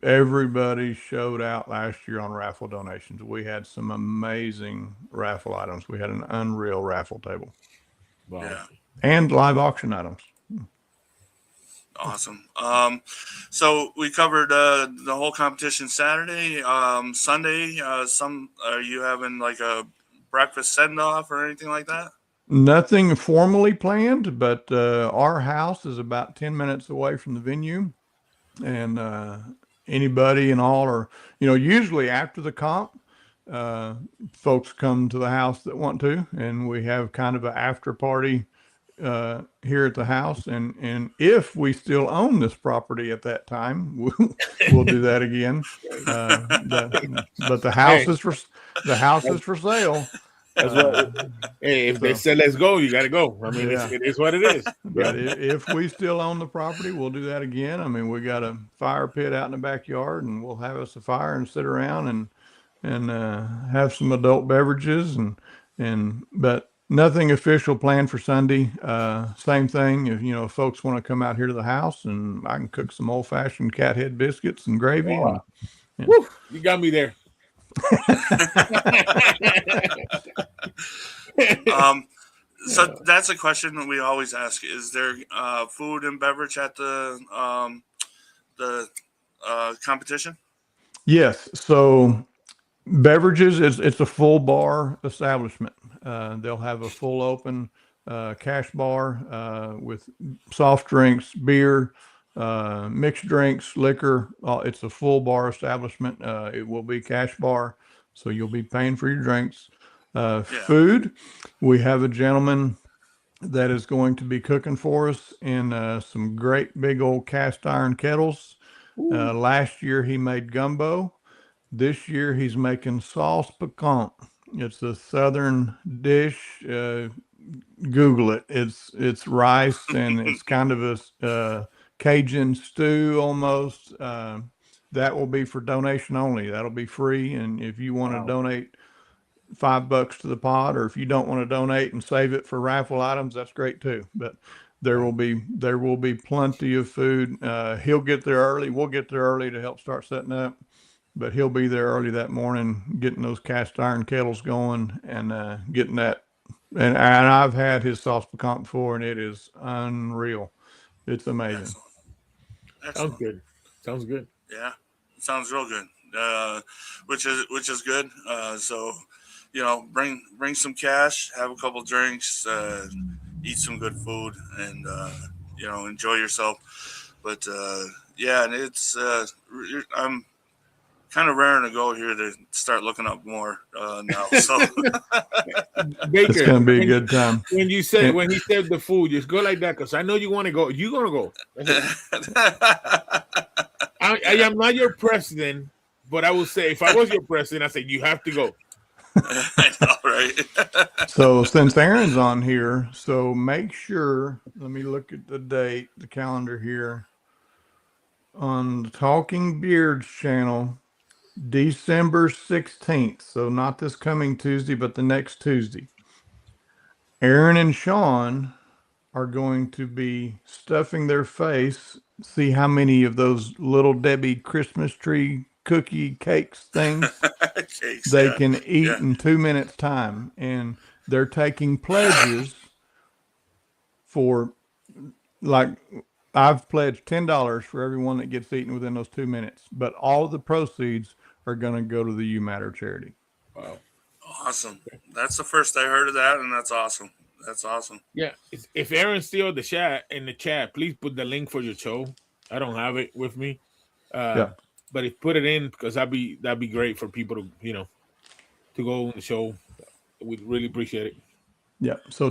everybody showed out last year on raffle donations. We had some amazing raffle items. We had an unreal raffle table Wow. yeah. and live auction items. Awesome. So we covered the whole competition Saturday. Sunday, are you having like a breakfast send off or anything like that? Nothing formally planned, but our house is about 10 minutes away from the venue. And anybody and all are, usually after the comp, folks come to the house that want to, and we have kind of an after party here at the house. And if we still own this property at that time, we'll do that again. But the house Hey. is for sale. That's what. Hey, if they so- said let's go, you got to go. I mean, Yeah. it is what it is. But if we still own the property, we'll do that again. I mean, we got a fire pit out in the backyard, and we'll have us a fire and sit around and have some adult beverages but nothing official planned for Sunday. Same thing. If folks want to come out here to the house, and I can cook some old fashioned cat head biscuits and gravy. Wow. Woo, you got me there. So that's a question that we always ask: is there food and beverage at the competition? Yes. So beverages, it's a full bar establishment. They'll have a full open cash bar with soft drinks, beer, mixed drinks, liquor. It's a full bar establishment. It will be cash bar, so you'll be paying for your drinks. Food, we have a gentleman that is going to be cooking for us in some great big old cast iron kettles. Last year he made gumbo. This year he's making sauce piquant. It's a southern dish. Google it. It's rice and it's kind of a Cajun stew almost. That will be for donation only. That'll be free. And if you want to donate $5 to the pot, or if you don't want to donate and save it for raffle items, that's great too. But there will be plenty of food. He'll get there early. We'll get there early to help start setting up. But he'll be there early that morning, getting those cast iron kettles going and getting that. And I've had his sauce piquant before, and it is unreal. It's amazing. Excellent. Sounds good. Sounds good. Yeah, sounds real good. Which is good. So, bring some cash, have a couple drinks, eat some good food, and enjoy yourself. But and it's I'm kind of raring to go here to start looking up more now. So Baker, It's going to be a good time. when he said the food, just go like that because I know you want to go. You're gonna go. I am not your president, but I will say if I was your president, I say you have to go. I know, right? So since Aaron's on here, so make sure, let me look at the date, the calendar here. On the Talking Beards channel, December 16th. So not this coming Tuesday, but the next Tuesday. Aaron and Sean are going to be stuffing their face. See how many of those little Debbie Christmas tree cookie cakes things they can eat in 2 minutes time. And they're taking pledges for, like, I've pledged $10 for everyone that gets eaten within those 2 minutes, but all of the proceeds are going to go to the You Matter charity. Wow. Awesome. That's the first I heard of that, and that's awesome. That's awesome. Yeah. If Aaron's still in the chat, please put the link for your show. I don't have it with me. But if put it in, because that'd be great for people to to go on the show. We'd really appreciate it. Yeah. So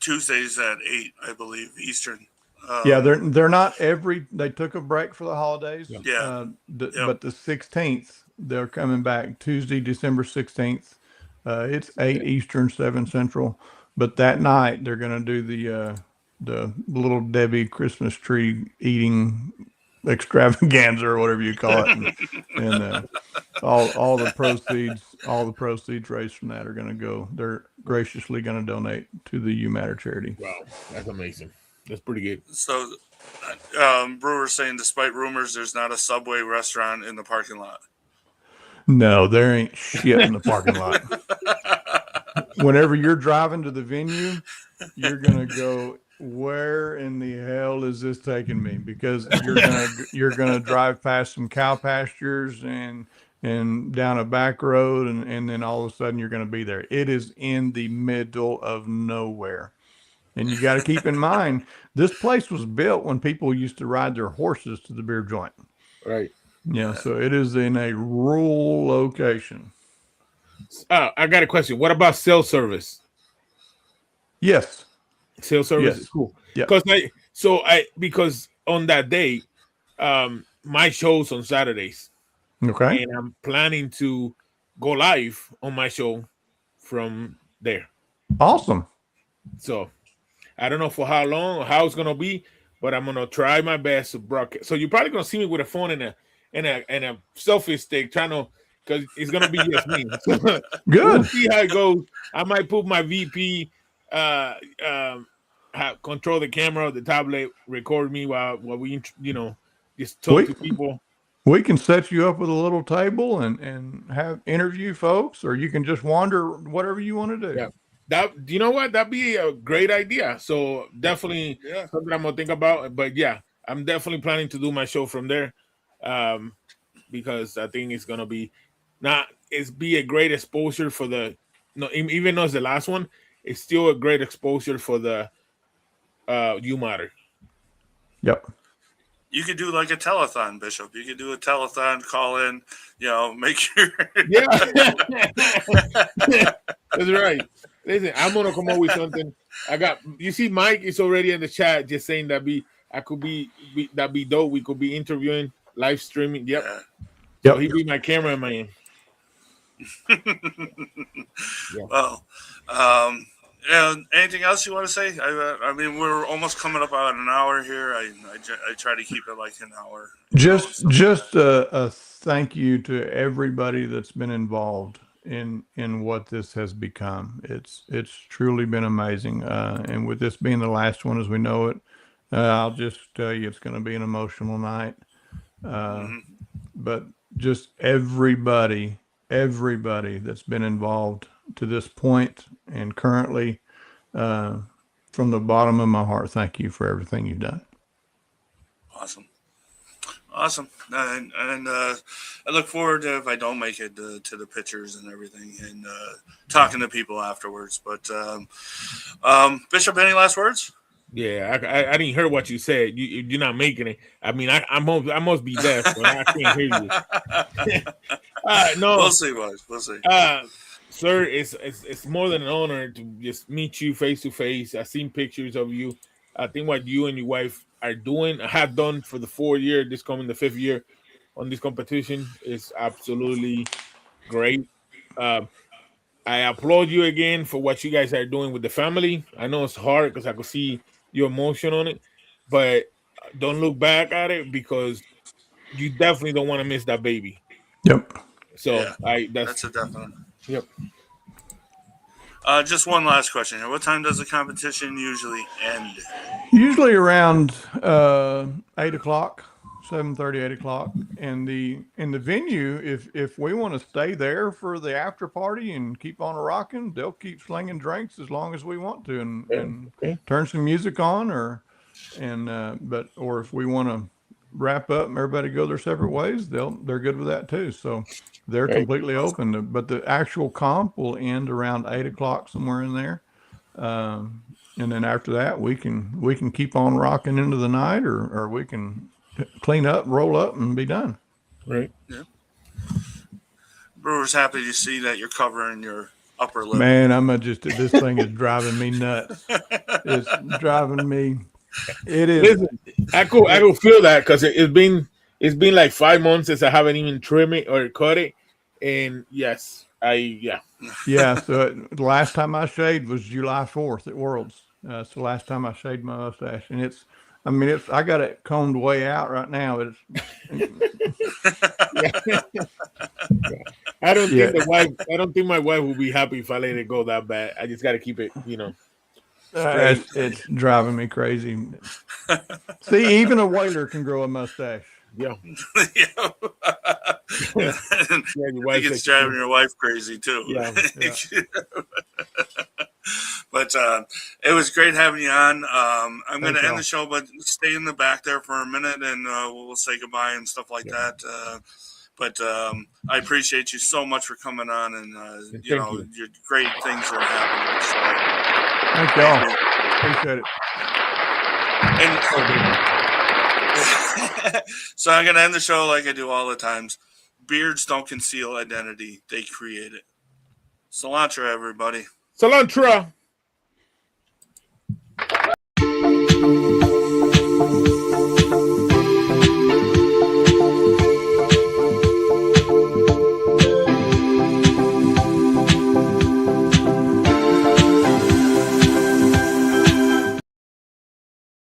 Tuesdays at 8, I believe, Eastern. They're not they took a break for the holidays. But the 16th, they're coming back Tuesday, December 16th. It's 8 Eastern, 7 Central. But that night they're going to do the Little Debbie Christmas tree eating extravaganza or whatever you call it, and all the proceeds raised from that are going to go. They're graciously going to donate to the You Matter charity. Wow, that's amazing. That's pretty good. So, Brewer's saying, despite rumors, there's not a Subway restaurant in the parking lot. No, there ain't shit in the parking lot. Whenever you're driving to the venue, you're gonna go, where in the hell is this taking me? Because you're gonna drive past some cow pastures and down a back road, and then all of a sudden you're gonna be there. It is in the middle of nowhere. And you got to keep in mind, this place was built when people used to ride their horses to the beer joint. Right. Yeah, so it is in a rural location. I got a question. What about cell service? Yes. Cell service Yes. is cool. Yeah. Because on that day, my show's on Saturdays. Okay. And I'm planning to go live on my show from there. Awesome. So I don't know for how long or how it's gonna be, but I'm gonna try my best to broadcast. So you're probably gonna see me with a phone and a selfie stick trying to, because it's gonna be just me. Good. We'll see how it goes. I might put my VP control the camera or the tablet, record me while we just talk to people. We can set you up with a little table and have interview folks, or you can just wander, whatever you want to do. Yeah. That, you know what? That'd be a great idea. So definitely something I'm gonna think about. But yeah, I'm definitely planning to do my show from there, because I think it's gonna be a great exposure for even though it's the last one, it's still a great exposure for the You Matter. Yep. You could do like a telethon, Bishop. You could do a telethon, call in, make sure. Yeah. That's right. Listen, I'm gonna come up with something. You see, Mike is already in the chat just saying that'd be dope. We could be interviewing, live streaming. Yep. Yep. So he'd be my cameraman. Well, anything else you want to say? I mean, we're almost coming up on an hour here. I try to keep it like an hour. Just a thank you to everybody that's been involved in what this has become. It's truly been amazing. And with this being the last one as we know it, I'll just tell you it's going to be an emotional night. But just everybody that's been involved to this point and currently, from the bottom of my heart, thank you for everything you've done. Awesome. And I look forward to, if I don't make it, to the pictures and everything, and talking to people afterwards. But Bishop, any last words? Yeah, I didn't hear what you said. You're not making it. I mean, I must be deaf, but I can't hear you. No, we'll see, boys. We'll see. Sir, it's more than an honor to just meet you face to face. I've seen pictures of you. I think what you and your wife are doing, have done for the 4 year, this coming the 5th year on this competition is absolutely great. I applaud you again for what you guys are doing with the family. I know it's hard because I could see your emotion on it, but don't look back at it because you definitely don't want to miss that baby. Yep. So yeah, that's a definite. Yep. Just one last question here. What time does the competition usually end? Usually around 8 o'clock, 7:30, 8 o'clock. And in the venue, if we want to stay there for the after party and keep on rocking, they'll keep slinging drinks as long as we want to, and turn some music on, or if we want to wrap up and everybody go their separate ways, they're good with that too. So they're completely open. But the actual comp will end around 8 o'clock, somewhere in there. And then after that, we can keep on rocking into the night, or we can clean up, roll up, and be done. Right. Yeah. Brewer's happy to see that you're covering your upper lip. Man, this thing is driving me nuts. It's driving me. It is. Listen, I could feel that because it's been like 5 months since I haven't even trimmed it or cut it, and yes, Yeah. So the last time I shaved was July 4th at Worlds. It's the last time I shaved my mustache, and I got it combed way out right now. It's I don't Yeah. think my wife will be happy if I let it go that bad. I just got to keep it, straight. it's driving me crazy. See, even a whaler can grow a mustache. Yeah. Yeah. Yeah, your I wife think it's said- driving your wife crazy too. Yeah, But it was great having you on. I'm going to end y'all. the show, but stay in the back there for a minute, and we'll say goodbye and stuff like that. But I appreciate you so much for coming on, and Thank your great things are happening. Thank y'all. Appreciate it. And so I'm going to end the show like I do all the times. Beards don't conceal identity; they create it. Cilantro, everybody. Cilantro.